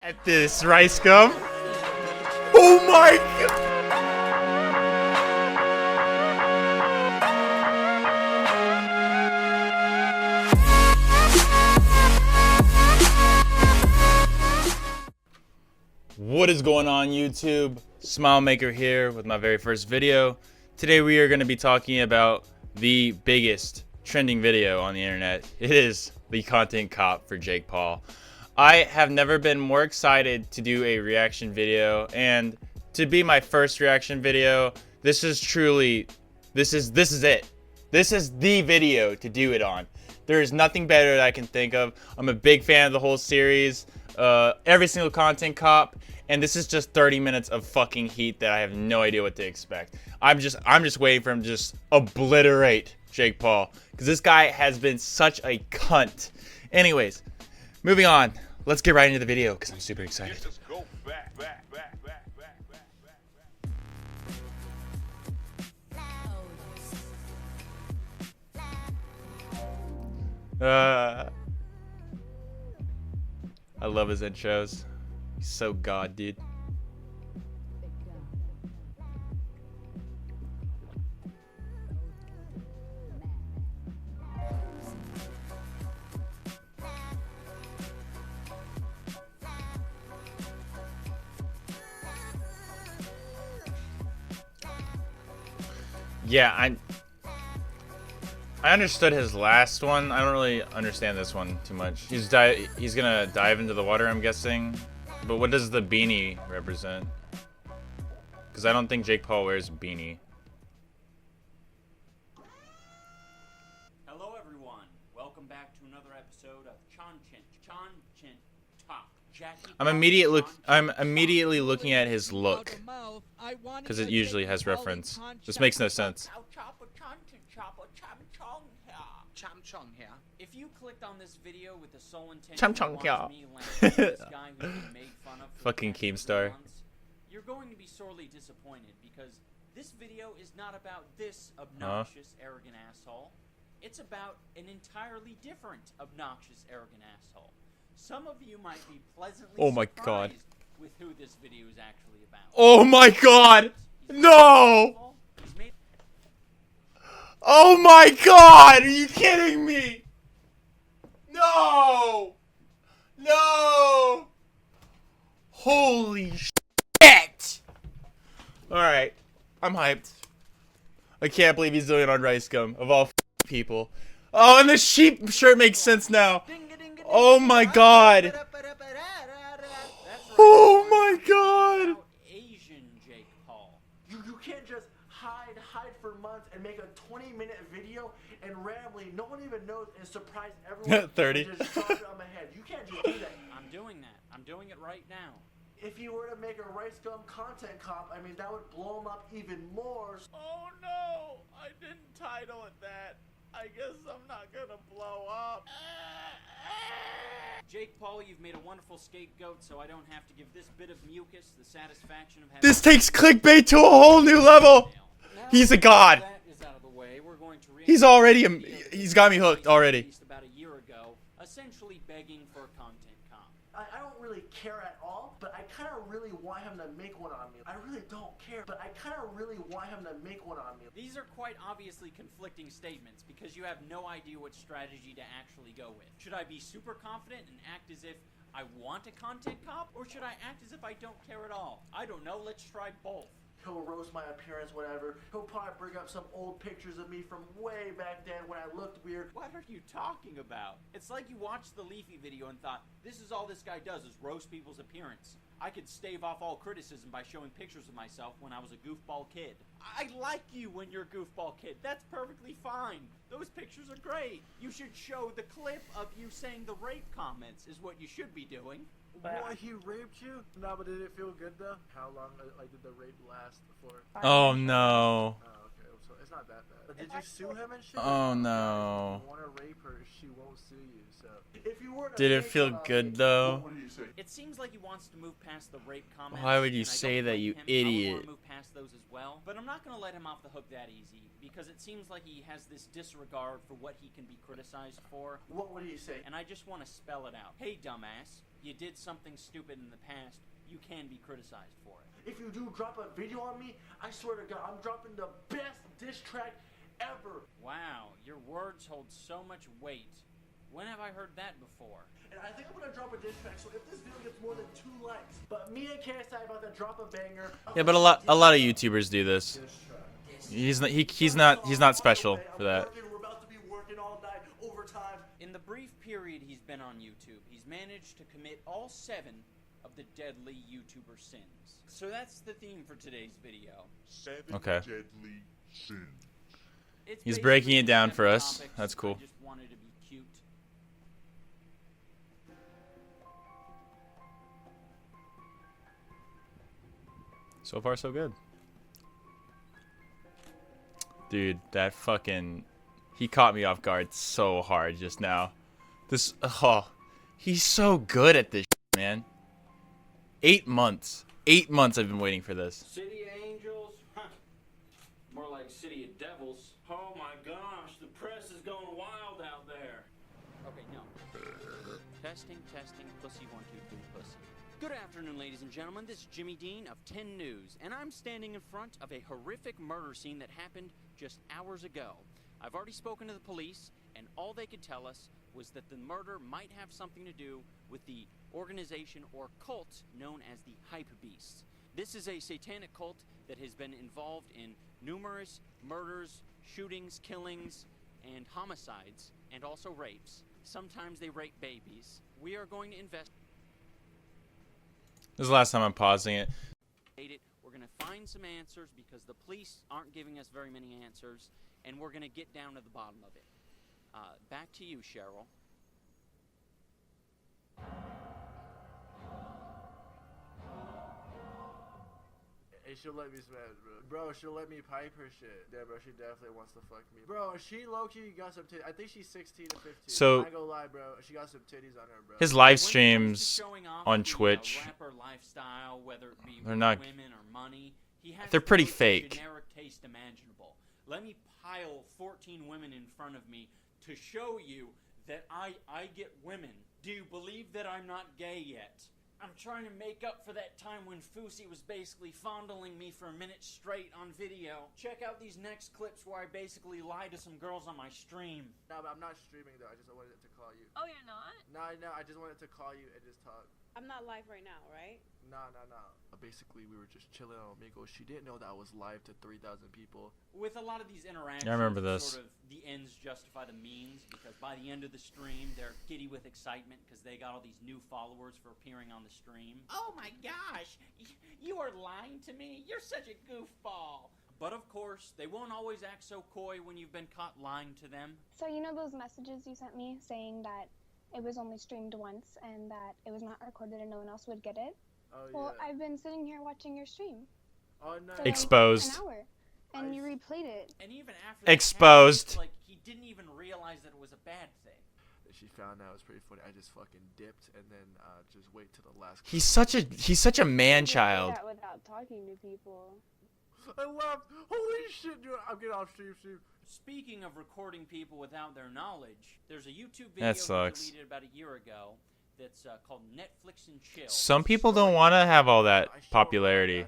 At this rice gum. Oh my god! What is going on, YouTube? Smile Maker here with my very first video. Today we are going to be talking about the biggest trending video on the internet. It is the content cop for Jake Paul. I have never been more excited to do a reaction video, and to be my first reaction video, this is it. This is the video to do it on. There is nothing better that I can think of. I'm a big fan of the whole series, every single content cop, and this is just 30 minutes of fucking heat that I have no idea what to expect. I'm just waiting for him to just obliterate Jake Paul, because this guy has been such a cunt. Anyways, moving on. Let's get right into the video because I'm super excited. I love his intros. He's so god, dude. Yeah, I understood his last one. I don't really understand this one too much. He's gonna dive into the water, I'm guessing. But what does the beanie represent? Because I don't think Jake Paul wears a beanie. Hello everyone. Welcome back to another episode of Chanchin Talk. I'm immediately looking at his look, because it usually has reference. This makes no sense. If you clicked on this video with the sole intention to watch me laugh at this guy who's been made fun of for fucking Keemstar, you're going to be sorely disappointed, because this video is not about this obnoxious, arrogant asshole. It's about an entirely different obnoxious, arrogant asshole. Some of you might be pleasantly surprised with who this video is actually about. Oh my god! No! Oh my god! Are you kidding me? No! No! Holy shit! Alright. I'm hyped. I can't believe he's doing it on Rice Gum, of all people. Oh, and the sheep shirt makes sense now. Oh my god! Oh my god! Asian Jake Paul. You can't just hide for months and make a 20-minute video and randomly, no one even knows, and surprise everyone. 30. And just drop it on my head. You can't just do that. I'm doing that. I'm doing it right now. If you were to make a Rice Gum content cop, I mean, that would blow him up even more. Oh no, I didn't title it that. I guess I'm not gonna blow up. Jake Paul, you've made a wonderful scapegoat, so I don't have to give this bit of mucus the satisfaction of having... This takes clickbait to a whole new level! He's a god! That is out of the way. We're going to He's already... He's got me hooked already. About a year ago, essentially begging for a content comp. I don't really care at all, but I kind of really want him to make one on me. I really don't care, but I kind of really want him to make one on me. These are quite obviously conflicting statements, because you have no idea what strategy to actually go with. Should I be super confident and act as if I want a content cop, or should I act as if I don't care at all? I don't know, let's try both. He'll roast my appearance, whatever. He'll probably bring up some old pictures of me from way back then when I looked weird. What are you talking about? It's like you watched the Leafy video and thought, this is all this guy does is roast people's appearance. I could stave off all criticism by showing pictures of myself when I was a goofball kid. I like you when you're a goofball kid. That's perfectly fine. Those pictures are great. You should show the clip of you saying the rape comments is what you should be doing. What, he raped you? No, but did it feel good though? How long did the rape last before? Oh no. Oh, okay, so it's not that bad. But did you sue him and shit? Oh no. If you want to rape her, she won't sue you, so... If you were to Did it feel good though? It seems like he wants to move past the rape comments. Why would you say that, you idiot? I want to move past those as well, but I'm not going to let him off the hook that easy, because it seems like he has this disregard for what he can be criticized for. What would he say? And I just want to spell it out. Hey, dumbass. You did something stupid in the past, you can be criticized for it. If you do drop a video on me, I swear to God, I'm dropping the best diss track ever. Wow, your words hold so much weight. When have I heard that before? And I think I'm gonna drop a diss track, so if this video gets more than 2 likes, but me and KSI about to drop a banger. Yeah, but a lot of YouTubers do this. He's not special for that. We're about to be working all night, overtime. In the brief period he's been on YouTube, he's managed to commit all 7 of the deadly YouTuber sins. So that's the theme for today's video. 7 Okay. deadly sins. It's He's breaking it basically down 7 for us. topics. That's cool. I just wanted to be cute. So far, so good. Dude, that fucking... He caught me off guard so hard just now. This... Oh, he's so good at this shit, man. 8 months. 8 months I've been waiting for this. City of Angels? Huh. More like City of Devils. Oh my gosh, the press is going wild out there. Okay, no. Testing, pussy 1, 2, 3, pussy. Good afternoon, ladies and gentlemen. This is Jimmy Dean of 10 News, and I'm standing in front of a horrific murder scene that happened just hours ago. I've already spoken to the police, and all they could tell us was that the murder might have something to do with the organization or cult known as the Hype Beasts. This is a satanic cult that has been involved in numerous murders, shootings, killings, and homicides, and also rapes. Sometimes they rape babies. We are going to investigate This is the last time I'm pausing it. it. We're going to find some answers because the police aren't giving us very many answers, and we're going to get down to the bottom of it. Back to you, Cheryl. Hey, she'll let me smash, bro. She'll let me pipe her shit. Yeah, bro, she definitely wants to fuck me. Bro, she low-key got some titties. I think she's 16 to 15. So- I ain't gonna lie, bro. She got some titties on her, bro. His live When it comes to streams showing off on the, Twitch, rapper lifestyle, whether it be they're not- women or money, he has they're the pretty most fake. generic taste imaginable. Let me pile 14 women in front of me to show you that I get women. Do you believe that I'm not gay yet? I'm trying to make up for that time when Fousey was basically fondling me for a minute straight on video. Check out these next clips where I basically lie to some girls on my stream. No, but I'm not streaming, though. I just wanted to call you. Oh, you're not? No, I just wanted to call you and just talk. I'm not live right now, right? No. Basically, we were just chilling on Omegle. She didn't know that I was live to 3,000 people. With a lot of these interactions, Yeah, I remember this. sort of the ends justify the means, because by the end of the stream, they're giddy with excitement because they got all these new followers for appearing on the stream. Oh my gosh, you are lying to me? You're such a goofball. But of course, they won't always act so coy when you've been caught lying to them. So you know those messages you sent me saying that it was only streamed once and that it was not recorded and no one else would get it? Oh, Well, yeah. I've been sitting here watching your stream Oh, no. for like Exposed. an hour, and you replayed it. And even after that Exposed. happened, it's like he didn't even realize that it was a bad thing. She found out it was pretty funny. I just fucking dipped and then just wait till the last. He's such a man You did child. that without talking to people. I left. Holy shit, dude! I'm getting off stream. Speaking of recording people without their knowledge, there's a YouTube video That he sucks. deleted about a year ago that's called Netflix and Chill. Some people don't want to have all that popularity.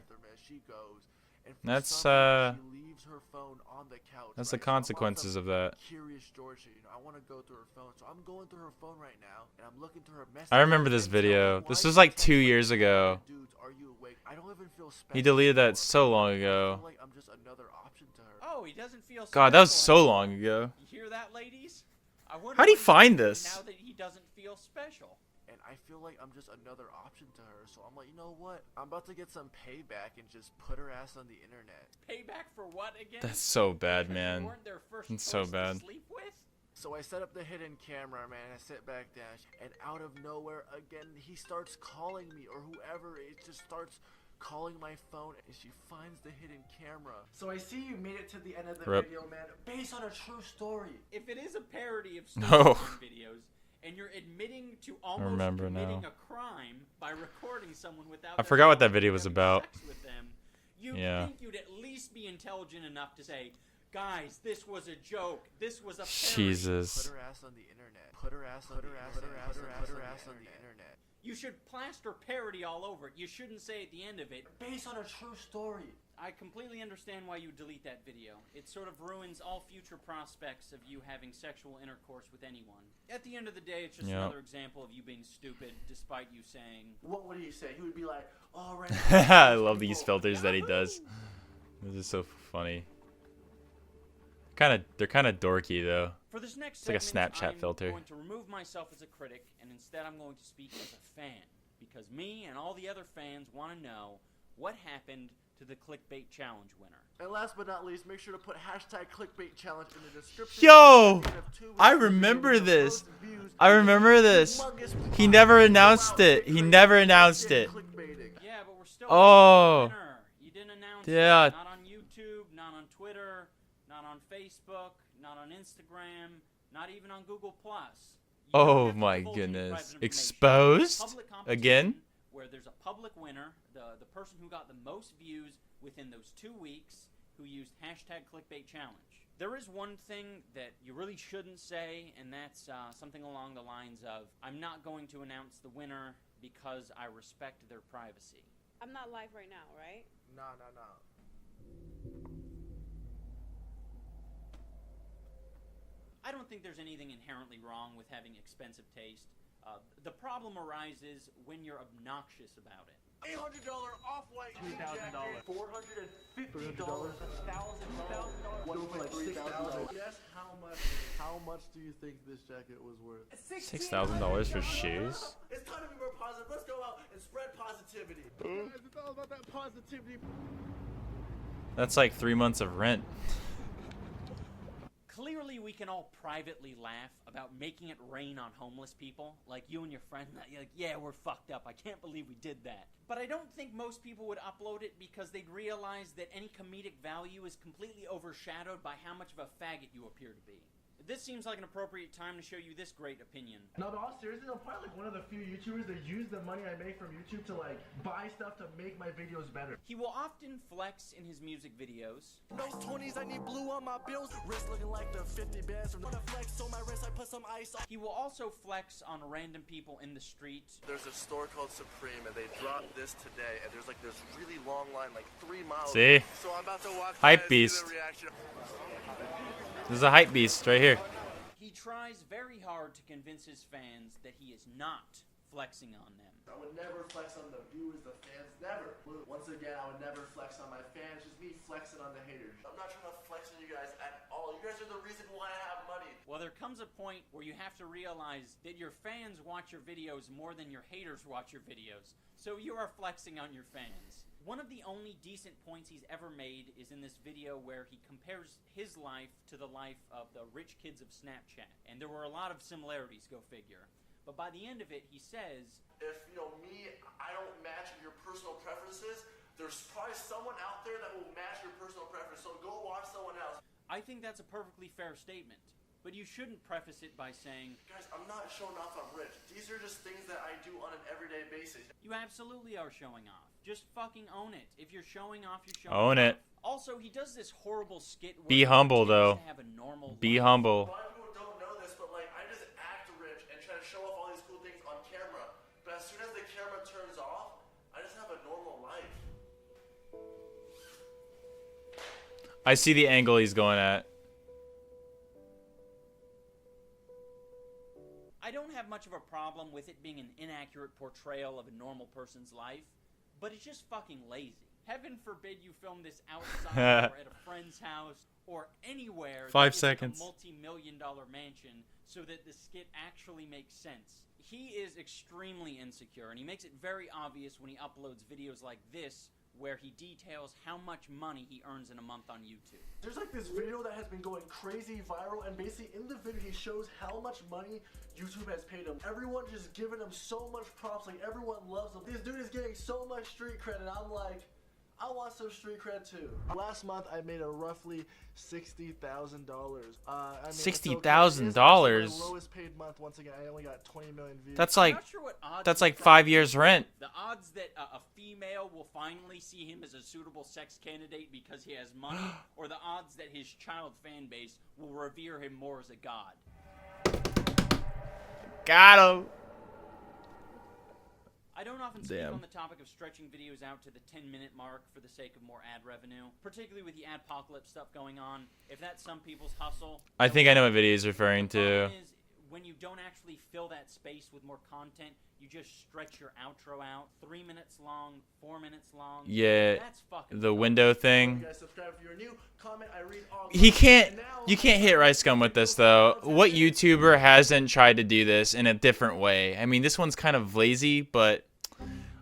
She goes, and for That's, some reason, she leaves her phone on the couch. That's the right? So I'm on consequences some of that. Curious Georgia, I want to go through her phone, so I'm going through her phone right now, and I'm looking through her messages. I remember this and video. so This why was you like text 2 like, years ago. Dudes, are you awake? I don't even feel special. He deleted that anymore. so long I ago. feel like I'm just another option to her. Oh, he doesn't feel God, that was special so anymore. long ago. You hear that, ladies? I wonder How'd he what he's find thinking this? Now that he doesn't feel special. And I feel like I'm just another option to her, so I'm like, you know what? I'm about to get some payback and just put her ass on the internet. Payback for what again? That's so bad, Because you man. weren't their first It's so choice bad. To sleep with? So I set up the hidden camera, man. I sit back down, and out of nowhere, again, he starts calling me, or whoever. It just starts calling my phone, and she finds the hidden camera. So I see you made it to the end of the Rip. video, man. Based on a true story. If it is a parody of No. videos, and you're admitting to almost remember committing now. a crime by recording someone without I their forgot what that knowledge video and was having about. sex with them, you'd Yeah. think you'd at least be intelligent enough to say, guys, this was a joke. This was a parody. Jesus. Put her ass on the internet. Put her ass on the internet. You should plaster parody all over it. You shouldn't say at the end of it, Based on a true story. I completely understand why you delete that video. It sort of ruins all future prospects of you having sexual intercourse with anyone. At the end of the day, it's just another example of you being stupid, despite you saying... What would he say? He would be like, "All right." I love these filters that he does. This is so funny. They're kind of dorky though. For this next It's like a segment, Snapchat I'm filter. going to remove myself as a critic, and instead I'm going to speak as a fan. Because me and all the other fans want to know what happened to the clickbait challenge winner. And last but not least, make sure to put hashtag clickbait challenge in the description. Yo! I remember this. I remember this. He never announced it. He never announced it. Yeah, but we're still Oh. waiting for the winner. You didn't announce Yeah. it. Not on YouTube, not on Twitter, not on Facebook, not on Instagram, not even on Google+. You don't Oh have to my divulge any goodness. private information. Exposed? Public Again? competition where there's a public winner, the person who got the most views within those 2 weeks, who used hashtag clickbait challenge. There is one thing that you really shouldn't say, and that's something along the lines of, I'm not going to announce the winner because I respect their privacy. I'm not live right now, right? No. I don't think there's anything inherently wrong with having expensive taste. The problem arises when you're obnoxious about it. $800 off-white $2,000. $450. $1,000. Like $6,000. Guess how much do you think this jacket was worth? $6,000 for shoes? It's time to be more positive. Let's go out and spread positivity. Guys, it's all about that positivity. That's like 3 months of rent. Clearly, we can all privately laugh about making it rain on homeless people. Like you and your friend, you're like, yeah, we're fucked up. I can't believe we did that. But I don't think most people would upload it because they'd realize that any comedic value is completely overshadowed by how much of a faggot you appear to be. This seems like an appropriate time to show you this great opinion. No, but all seriously, I'm probably like one of the few YouTubers that use the money I make from YouTube to like buy stuff to make my videos better. He will often flex in his music videos. Those 20s, I need blue on my bills. Wrist looking like the 50 bands from the flex on my wrist. I put some ice on. He will also flex on random people in the street. There's a store called Supreme, and they dropped this today, and there's like this really long line, like 3 miles. See? So I'm about to walk Hype by and see beast. the reaction. This is a hype beast right here. He tries very hard to convince his fans that he is not flexing on them. I would never flex on the viewers, the fans, never. Once again, I would never flex on my fans, just me flexing on the haters. I'm not trying to flex on you guys at all. You guys are the reason why I have money. Well, there comes a point where you have to realize that your fans watch your videos more than your haters watch your videos. So you are flexing on your fans. One of the only decent points he's ever made is in this video where he compares his life to the life of the rich kids of Snapchat. And there were a lot of similarities, go figure. But by the end of it, he says, If, me, I don't match your personal preferences, there's probably someone out there that will match your personal preference, so go watch someone else. I think that's a perfectly fair statement. But you shouldn't preface it by saying, Guys, I'm not showing off I'm rich. These are just things that I do on an everyday basis. you absolutely are showing off. Just fucking own it. If you're showing off, you're showing Own off. it. Also, he does this horrible skit where Be he humble, pretends though. to have a normal Be life. humble. A lot of people don't know this, but I just act rich and try to show off all these cool things on camera. But as soon as the camera turns off, I just have a normal life. I see the angle he's going at. I don't have much of a problem with it being an inaccurate portrayal of a normal person's life, but it's just fucking lazy. Heaven forbid you film this outside or at a friend's house or anywhere 5 that seconds. isn't a multi-million-dollar mansion so that the skit actually makes sense. He is extremely insecure, and he makes it very obvious when he uploads videos like this where he details how much money he earns in a month on YouTube. There's this video that has been going crazy viral, and basically in the video he shows how much money YouTube has paid him. Everyone just giving him so much props, everyone loves him. This dude is getting so much street cred, and I'm like, I want some street cred too. Last month I made a roughly $60,000. $60,000? My lowest paid month. Once again, I only got 20 million views. That's I'm like not sure what odds that's he's like trying 5 to years beat. rent. The odds that a female will finally see him as a suitable sex candidate because he has money, or the odds that his child fan base will revere him more as a god. Got him. I don't often speak Damn. on the topic of stretching videos out to the 10-minute mark for the sake of more ad revenue, particularly with the adpocalypse stuff going on. If that's some people's hustle, I think I know what video he's referring the to. problem is, when you don't actually fill that space with more content, you just stretch your outro out 3 minutes long, 4 minutes long. Yeah, That's fucking the dumb. window You thing. guys subscribe if you're new. Comment, I read all. He can't. And now- You can't hit Rice Gum with this though. What YouTuber hasn't tried to do this in a different way? I mean, this one's kind of lazy, but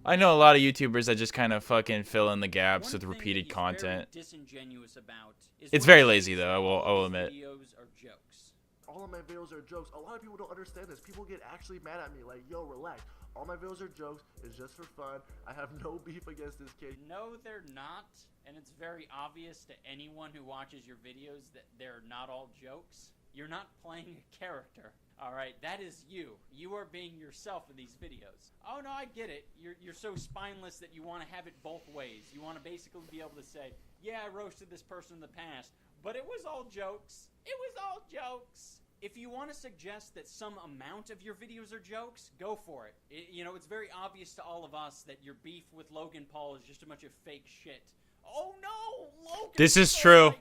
I know a lot of YouTubers that just kind of fucking fill in the gaps One with thing repeated that he's content. very disingenuous about is It's when very he lazy, says though, that I'll all his admit. Videos are jokes. All of my videos are jokes. A lot of people don't understand this. People get actually mad at me, like, yo, relax. All my videos are jokes. It's just for fun. I have no beef against this kid. No, they're not, and it's very obvious to anyone who watches your videos that they're not all jokes. You're not playing a character. All right, that is you. You are being yourself in these videos. Oh no, I get it. You're so spineless that you want to have it both ways. You want to basically be able to say, yeah, I roasted this person in the past, but it was all jokes. It was all jokes. If you want to suggest that some amount of your videos are jokes, go for it. You know, it's very obvious to all of us that your beef with Logan Paul is just a bunch of fake shit. Oh no, Logan! This is stole true. my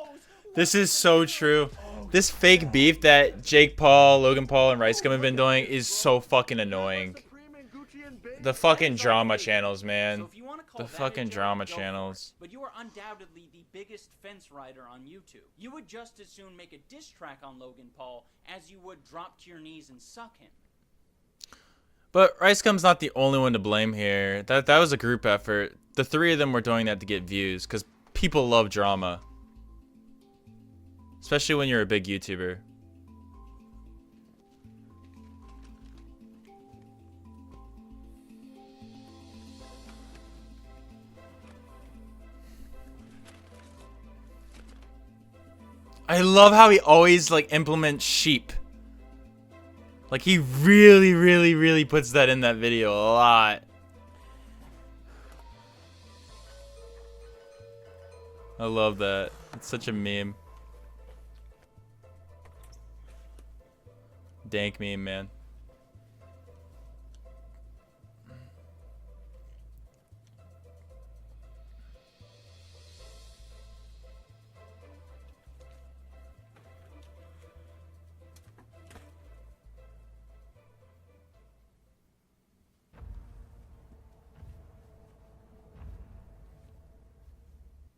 clothes. This is so true. This fake beef that Jake Paul, Logan Paul, and Rice Gum have been doing is so fucking annoying. The fucking drama channels, So man. if you want to call The that a fucking joke, drama go for it. channels. But you are undoubtedly the biggest fence rider on YouTube. You would just as soon make a diss track on Logan Paul as you would drop to your knees and suck him. But Rice Gum's not the only one to blame here. That was a group effort. The three of them were doing that to get views, because people love drama. Especially when you're a big YouTuber. I love how he always like implements sheep. Like he really puts that in that video a lot. I love that. It's such a meme. Dank meme, man.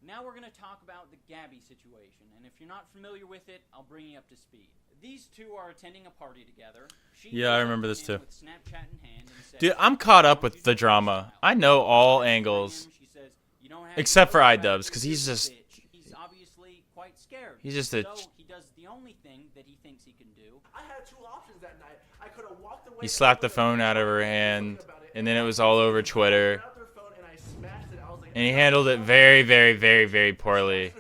Now we're going to talk about the Gabby situation, and if you're not familiar with it, I'll bring you up to speed. These two are attending a party together. She Yeah, I goes remember up this to him too. with Snapchat in hand and says, Dude, I'm caught up "I want with you the to drama. smile." I know all She angles. says, "You don't have Except to for go iDubbbz, back 'cause to he's this just- bitch." He's obviously quite scared. He's just a- So he does the only thing that he thinks he can do. I had two options that night. I could have walked away. He slapped the phone out of her hand, and then it was all over Twitter. And he handled it very poorly.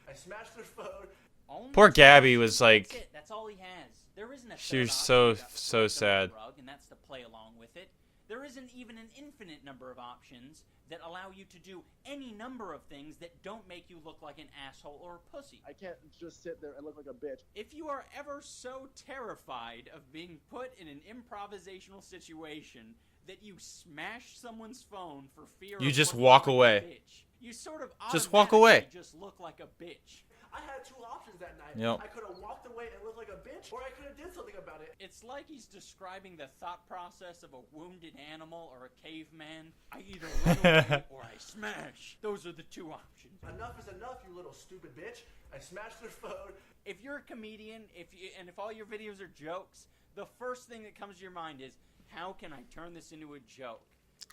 I smashed her phone. Only Poor two Gabby options. was like- That's it. That's all he has. There isn't a She third was option so- without so throwing sad. the rug, and that's to play along with it. There isn't even an infinite number of options that allow you to do any number of things that don't make you look like an asshole or a pussy. I can't just sit there and look like a bitch. If you are ever so terrified of being put in an improvisational situation that you smash someone's phone for fear You of just looking walk like a away. bitch, you sort of Just walk away. automatically just look like a bitch. I had two options that night. Yep. I could have walked away and looked like a bitch, or I could have did something about it. It's like he's describing the thought process of a wounded animal or a caveman. I either run away or I smash. Those are the two options. Enough is enough, you little stupid bitch. I smashed her phone. If you're a comedian, if all your videos are jokes, the first thing that comes to your mind is, how can I turn this into a joke?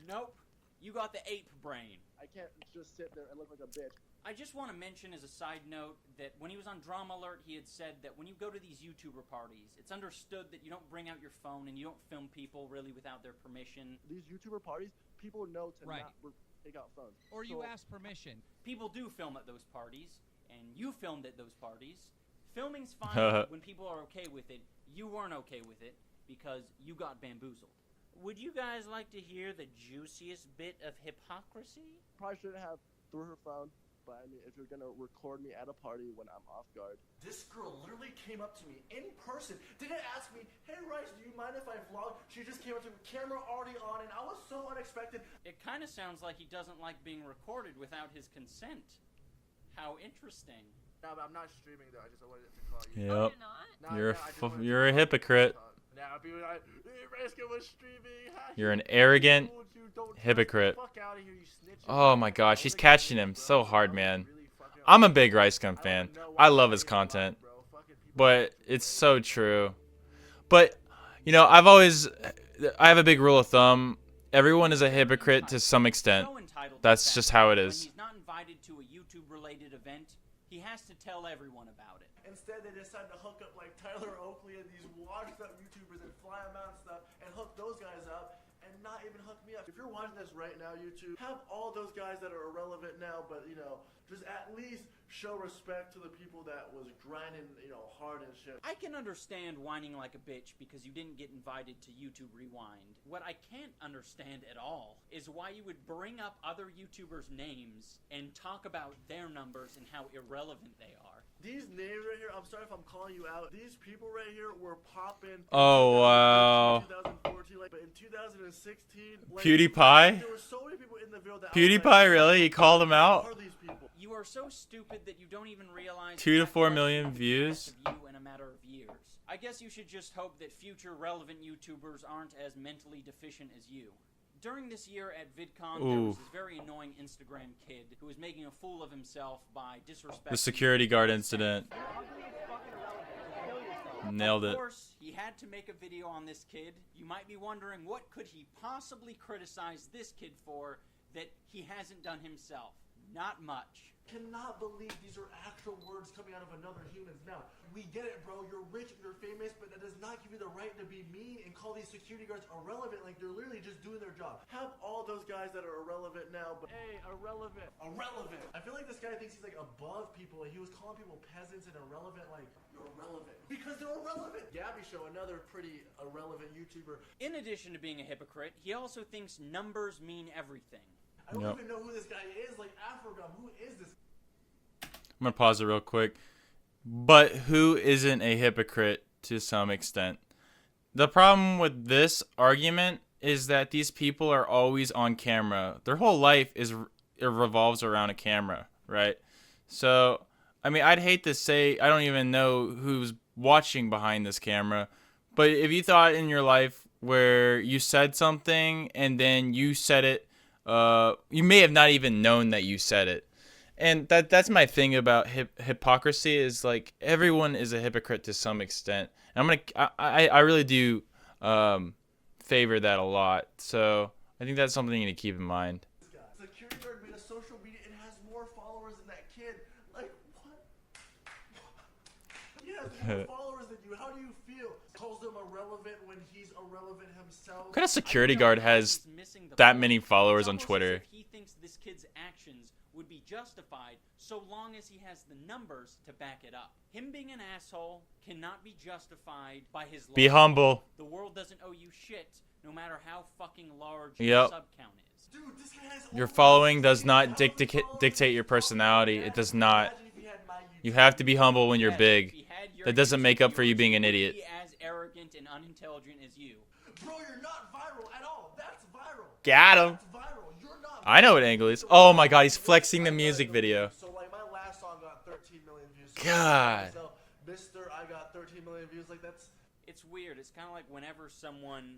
Nope. You got the ape brain. I can't just sit there and look like a bitch. I just want to mention as a side note that when he was on Drama Alert, he had said that when you go to these YouTuber parties, it's understood that you don't bring out your phone and you don't film people really without their permission. These YouTuber parties, people know to Right. not take out phones. Or you So- ask permission. People do film at those parties, and you filmed at those parties. Filming's fine when people are okay with it. You weren't okay with it because you got bamboozled. Would you guys like to hear the juiciest bit of hypocrisy? Probably shouldn't have threw her phone. but I mean, if you're gonna record me at a party when I'm off guard. This girl literally came up to me in person, didn't ask me, hey Rice, do you mind if I vlog? She just came up to me, camera already on, and I was so unexpected. It kind of sounds like he doesn't like being recorded without his consent. How interesting. No, but I'm not streaming though. I just wanted to call you. Yep. You're not? No, You're I just wanted to you're a call you. hypocrite. Now people are like, hey, Rice was streaming. You're an arrogant Told you, don't hypocrite. fuck outta here, you snitch. Oh my gosh, he's catching him so hard, man. I'm a big Rice Gum fan. I love his content. But it's so true. But, you know, I have a big rule of thumb. Everyone is a hypocrite to some extent. So entitled to That's the fact just how it that is. When he's not invited to a YouTube-related event, he has to tell everyone about it. Instead, they decide to hook up like Tyler Oakley and these washed-up YouTubers and fly them out and stuff and hook those guys up and not even hook me up. If you're watching this right now, YouTube, have all those guys that are irrelevant now, but, you know, just at least show respect to the people that was grinding, you know, hard and shit. I can understand whining like a bitch because you didn't get invited to YouTube Rewind. What I can't understand at all is why you would bring up other YouTubers' names and talk about their numbers and how irrelevant they are. These names right here, I'm sorry if I'm calling you out. These people right here were popping. Oh, wow. 2014, like, but in 2016, like, PewDiePie? there were so many people in the video that PewDiePie, really? He called him out? Who are these people? You are so stupid that you don't even realize 2 to that 4 Rush million will be the views? best of you in a matter of years. I guess you should just hope that future relevant YouTubers aren't as mentally deficient as you. During this year at VidCon, there was this very annoying Instagram kid who was making a fool of himself by disrespecting The security guard incident. Nailed Of it. course, he had to make a video on this kid. You might be wondering, what could he possibly criticize this kid for that he hasn't done himself? Not much. Cannot believe these are actual words coming out of another human's mouth. We get it, bro. You're rich, you're famous, but that does not give you the right to be mean and call these security guards irrelevant. Like, they're literally just doing their job. Have all those guys that are irrelevant now, but hey, irrelevant. Irrelevant. I feel like this guy thinks he's like above people. He was calling people peasants and irrelevant. Like, you're irrelevant because they're irrelevant. Gabby Show, another pretty irrelevant YouTuber. In addition to being a hypocrite, he also thinks numbers mean everything. I don't even know who this guy is. Like, Afrogum, who is this? I'm going to pause it real quick. But who isn't a hypocrite to some extent? The problem with this argument is that these people are always on camera. Their whole life it revolves around a camera, right? So, I mean, I'd hate to say I don't even know who's watching behind this camera. But if you thought in your life where you said something and then you said it, you may have not even known that you said it. And that's my thing about hypocrisy is like everyone is a hypocrite to some extent. And I really do favor that a lot. So I think that's something you need to keep in mind. Security guard made a social media. It has more followers than that kid. Like, what? He has more followers than you. How do you feel? Calls them irrelevant when he's irrelevant himself. What kind of security guard has that many followers on Twitter? He thinks this kid's actions would be justified so long as he has the numbers to back it up. Him being an asshole cannot be justified by his Be humble. The world doesn't owe you shit, no matter how fucking large Yep. your sub count is. Dude, this guy has Your following does not dictate your personality. It does not. You have to be humble when you're Yes, big. if he had your That doesn't make up for you being an he would idiot. be as arrogant and unintelligent as you. Bro, you're not viral at all. That's viral. Got him. That's viral. You're not I know what angle is. Oh my god, he's flexing the music video. So, like, my last song got 13 million views. God. So, Mr. I got 13 million views. Like, that's... It's weird. It's kind of like whenever someone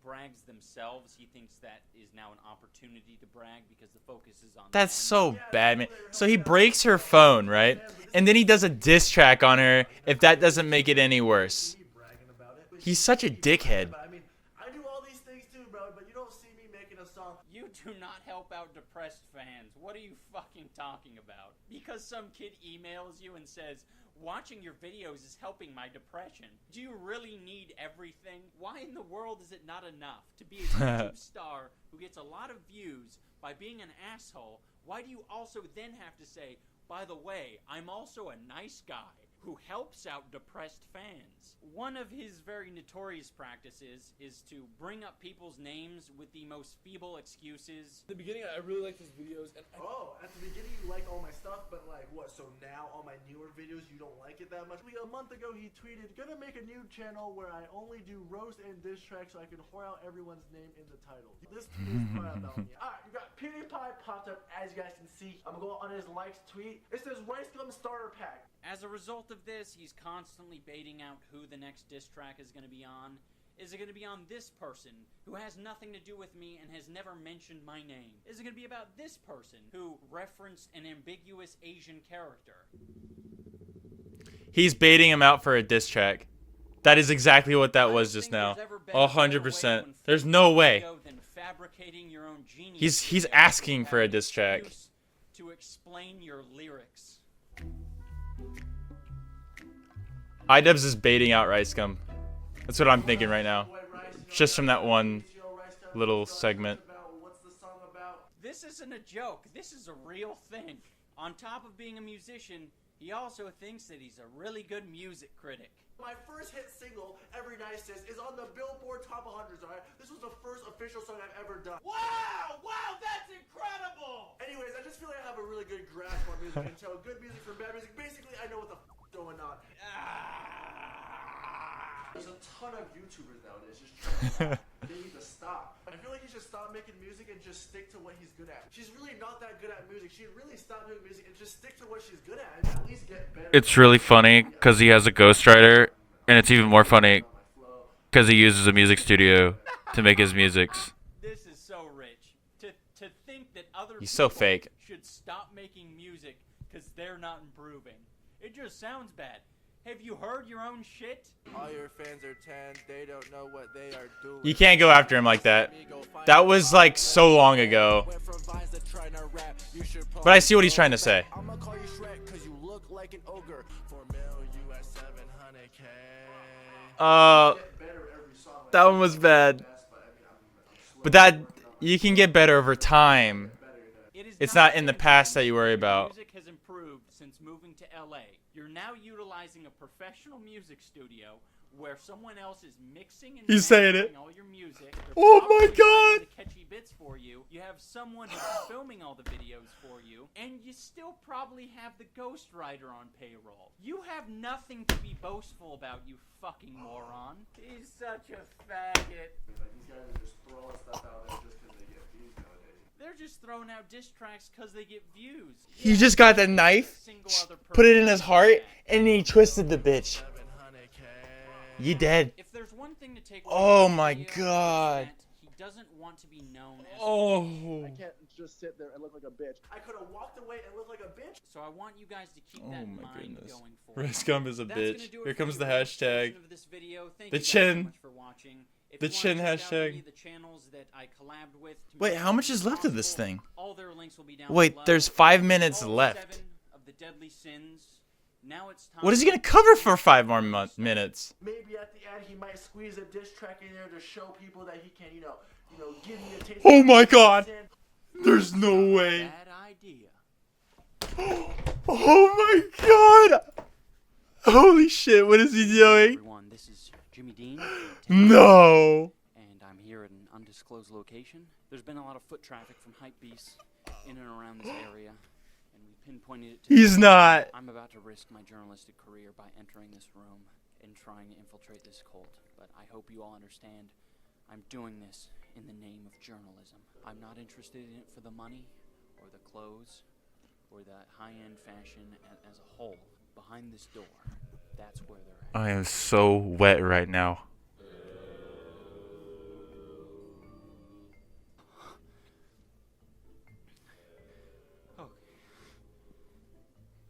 brags themselves, he thinks that is now an opportunity to brag because the focus is on That's them. so bad, man. So he breaks her phone, right? And then he does a diss track on her if that doesn't make it any worse. bragging about it. But He's such a dickhead. I mean, I do all these things too, bro, but you don't see me making a song. You do not help out depressed fans. What are you fucking talking about? Because some kid emails you and says, watching your videos is helping my depression. Do you really need everything? Why in the world is it not enough to be a YouTube star who gets a lot of views by being an asshole? Why do you also then have to say, by the way, I'm also a nice guy? who helps out depressed fans. One of his very notorious practices is to bring up people's names with the most feeble excuses. At the beginning, I really liked his videos, and at the beginning you like all my stuff, but like what? So now all my newer videos you don't like it that much? A month ago he tweeted, "Gonna make a new channel where I only do roast and diss tracks so I can whore out everyone's name in the title." This tweet is probably about me. Alright, you got PewDiePie popped up, as you guys can see. I'm gonna go on his likes tweet. It says Rice Gum Starter Pack. As a result of this, he's constantly baiting out who the next diss track is going to be on. Is it going to be on this person, who has nothing to do with me and has never mentioned my name? Is it going to be about this person, who referenced an ambiguous Asian character? He's baiting him out for a diss track. That is exactly what that was just now. 100%. There's no way. He's asking for a diss track. To explain your lyrics. iDubbbz is baiting out Rice Gum. That's what I'm thinking right now. Just from that one little segment. This isn't a joke. This is a real thing. On top of being a musician, he also thinks that he's a really good music critic. My first hit single, Every Night Sis, is on the Billboard Top 100s, alright? This was the first official song I've ever done. Wow! Wow, that's incredible! Anyways, I just feel like I have a really good grasp on music and tell good music from bad music. Basically, I know what the f going on. There's a ton of YouTubers nowadays just trying to they need to stop. I feel like he should stop making music and just stick to what he's good at. She's really not that good at music. She should really stop doing music and just stick to what she's good at and at least get better. It's really funny because he has a ghostwriter, and it's even more funny because he uses a music studio to make his musics. This is so rich. To think that other He's so people fake. should stop making music because they're not improving. It just sounds bad. Have you heard your own shit? All your fans are 10, they don't know what they are doing. You can't go after him like that. That was like so long ago. But I see what he's trying to say. I'm gonna call you Shrek because you look like an ogre. For mil US 700K. That one was bad. But that, you can get better over time. It's not in the past that you worry about. Music has improved since moving to LA. You're now utilizing a professional music studio where someone else is mixing and He's saying it. all your music. Oh my They're God. the catchy bits for you. You have someone who's filming all the videos for you, and you still probably have the ghostwriter on payroll. You have nothing to be boastful about, you fucking moron. He's such a faggot. These guys are just throwing stuff out there just because they get views nowadays. They're just throwing out diss tracks because they get views. He just got the knife, put it in his heart, and he twisted the bitch. 700K. You dead. If there's one thing to take Oh away from my the video, God. it's that he doesn't want to be known as Oh. I can't just sit there and look like a bitch. I could have walked away and looked like a bitch. So I want you guys to keep Oh that in my mind goodness. going forward. Rice Gum is a That's gonna bitch. do it Here for comes the this hashtag. portion of this video. Thank The you guys chin. so much for watching. If The you wanna chin check out hashtag. any of the channels that I collabed with to Wait, make how much this is left of this possible, thing? all their links will be down Wait, below. there's 5 minutes All left. 7 of the deadly sins. Now it's time What is he gonna cover for 5 more minutes? Maybe at the end he might squeeze a diss track in there to show people that he can, you know, give me a taste. Oh of my sin. God. There's no way. Bad idea. Oh my God. Holy shit, what is he doing? Everyone, this is Jimmy Dean. No. And I'm here at an undisclosed location. There's been a lot of foot traffic from hypebeasts in and around this area, and we pinpointed it to He's not. I'm about to risk my journalistic career by entering this room and trying to infiltrate this cult, but I hope you all understand I'm doing this in the name of journalism. I'm not interested in it for the money or the clothes or the high-end fashion as a whole. Behind this door, that's where they're at. I am so wet right now.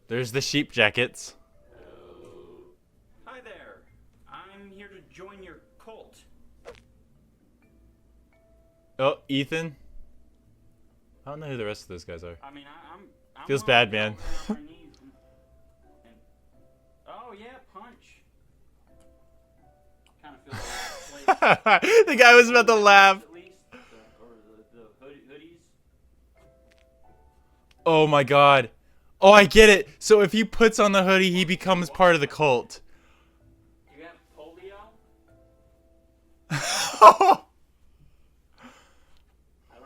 There's the sheep jackets. Hi there. I'm here to join your cult. Oh, Ethan. I don't know who the rest of those guys are. I mean, I'm Feels willing bad, to go man. down on my knees and- oh yeah, punch. Kind of feels like a place. The guy was about to laugh. At least, or the hoodies. Oh my God. Oh, I get it. So if he puts on the hoodie, he becomes part of the cult. You have polio?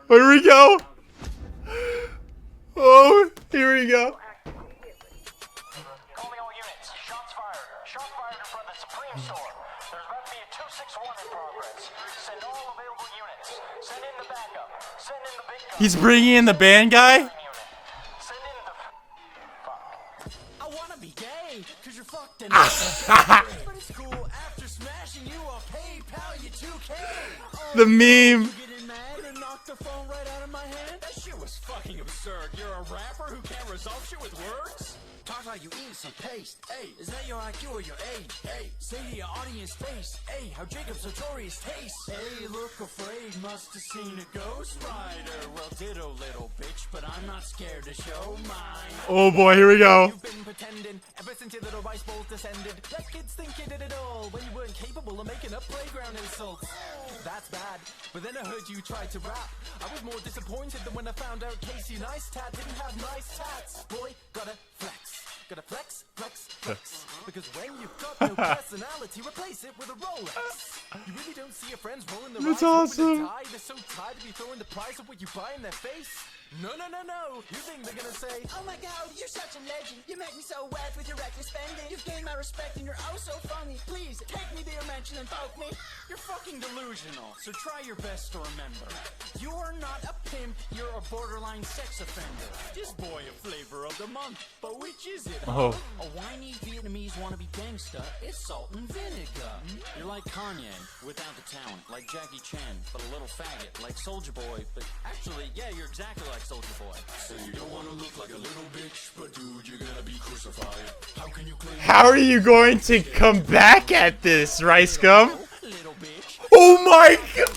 Here we go. Oh, here we go. Calling all units. Shots fired. Shots fired in front of the Supreme Store. There's about to be a 261 in progress. Send all available units. Send in the backup. Send in the big gun. He's bringing in the band guy? Send in the... I wanna be gay, cause you're fucked and but it's cool after smashing you off PayPal, you 2K. The meme. Getting mad and knocked the phone right out of my hand. That shit was fucking absurd. You're a rapper who can't resolve shit with words? Talk like you eat some paste. Hey, is that your IQ or your age? Hey, say to your audience face. Hey, how Jacob's notorious taste. Hey, look afraid, must have seen a ghost rider. Well, ditto, little bitch, but I'm not scared to show mine. Oh boy, here we go. You've been pretending ever since your little rice bowls descended. Let kids think you did it all when you weren't capable of making up playground insults. That's bad, but then I heard you tried to rap. I was more disappointed than when I found out Casey Neistat didn't have nice tats. Boy, gotta flex. Gotta flex, flex, flex. Because when you've got no personality, replace it with a Rolex. You really don't see your friends rolling their eyes. That's awesome. They're so tired of you throwing the price of what you buy in their face. No, no, no, no. You think they're gonna say, oh my god, you're such a legend. You make me so wet with your reckless spending. You've gained my respect and you're oh so funny. Please, take me to your mansion and poke me. You're fucking delusional, so try your best to remember. You're not a pimp, you're a borderline sex offender. Just boy a flavor of the month, but which is it? Oh. A whiny Vietnamese wannabe gangsta, it's salt and vinegar. You're like Kanye, without the talent. Like Jackie Chan, but a little faggot. Like Soulja Boy, but actually, yeah, you're exactly like Soulja Boy. So you don't want to look like a little bitch, but dude, you're gonna be crucified. How can you claim... How are you going to come back at this, Rice Gum? Little bitch. Oh my god!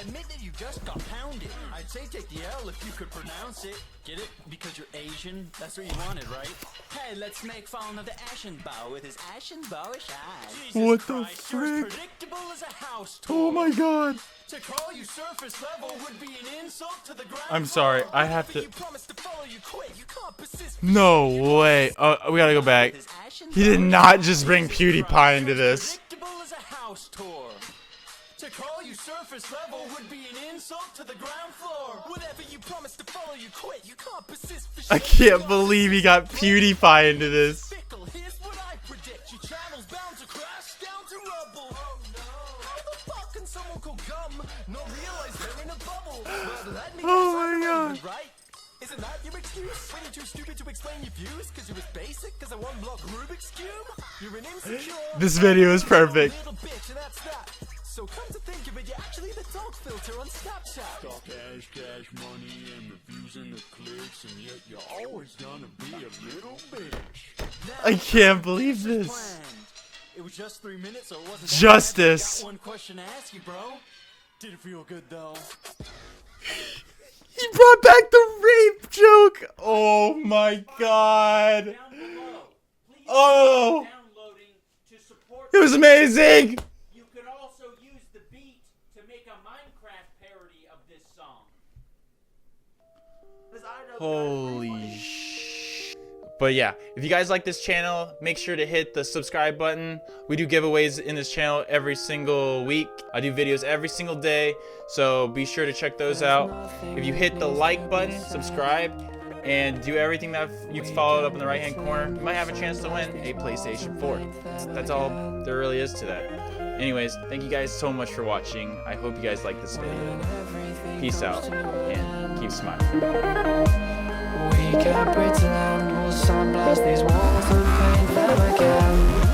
Admit that you just got pounded. I'd say take the L if you could pronounce it. Get it? Because you're Asian? That's what you wanted, right? Hey, let's make fun of the Ashen Bow with his ashen bowish eyes. Jesus What the Christ, you're as frick? predictable as a house Oh toy. my god. To call you surface level would be an insult to the ground. I'm sorry, floor. I have to... You promised to follow, you quit. You can't persist. No way. Oh, we gotta go back. He did not just bring PewDiePie into this. Predictable as a house tour. To call you surface level would be an insult to the ground floor. Whatever you promised to follow, you quit. You can't persist. For I sure. can't believe he got PewDiePie into this. Fickle. Here's what I predict. Your channel's bound to crash down to rubble. Oh no. How the fuck can someone call gum not realize they're in a bubble? Well, let me Oh guess, my I'm God. relevant, right? Isn't that your excuse? When you're too stupid to explain your views? Cause you're as basic as a one block Rubik's Cube? You're an insecure. This video is perfect. Little bitch, and that's that. So come to think of it, you're actually the dog filter on Snapchat. Talk cash money, and the views and the clicks, and yet you're always gonna be a little bitch. I can't believe this. Planned. It was just 3 minutes, so it wasn't Justice. Got one question to ask you, bro. Did it feel good though? He brought back the rape joke. Oh my god. Down below. Please Oh. downloading to support. It was amazing. You could also use the beat to make a Minecraft parody of this song. Holy sh. But yeah, if you guys like this channel, make sure to hit the subscribe button. We do giveaways in this channel every single week. I do videos every single day, so be sure to check those out. If you hit the like button, subscribe, and do everything that you followed up in the right hand corner, you might have a chance to win a PlayStation 4. That's all there really is to that. Anyways, thank you guys so much for watching. I hope you guys like this video. Peace out, and keep smiling. We can't pretend we'll sandblast these walls and paint them again.